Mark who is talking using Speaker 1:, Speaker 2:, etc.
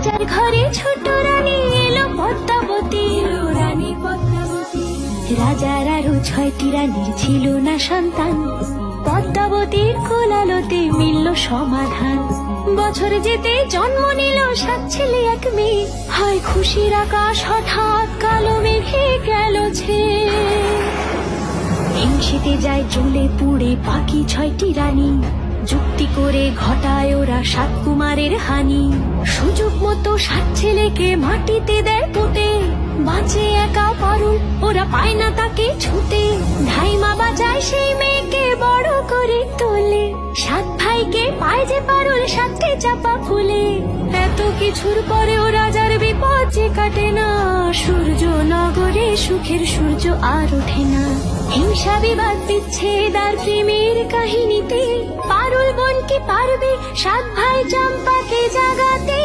Speaker 1: রাজার ঘরে ছোট রানী এলো পদ্মাবতী, রাজার আরো 6টি রানীর ছিল না সন্তান, পদ্মাবতীর কোলালোতে মিলল সমাধান। বছর যেতে জন্ম নিল 7 ছেলে 1 মেয়ে, হয় খুশির আকাশ হঠাৎ কালো মেঘে গেল ছেয়ে। হিংসেতে যায় জ্বলে পুড়ে বাকি 6টি রানী, যুক্তি করে ঘটায় ওরা 7 কুমারের হানি। সুযোগ মতো 7 ছেলেকে মাটিতে দেয় পুঁতে, বাঁচে একা পারুল, ওরা পায় না তাকে ছুতে। ধাইমা বাঁচায় সেই মেয়েকে বড় করে তোলে, 7 ভাইকে পায় যে পারুল 7টে চাপা ফুলে। এত কিছুর পরেও রাজার বিপদ যে কাটে না, সূর্য নগরে সুখের সূর্য আর ওঠে না। হিংসা বিবাদ বিচ্ছেদ আর প্রেমের কাহিনীতে পারুল বোন কি পারবে 7 ভাই চম্পাকে জাগাতে।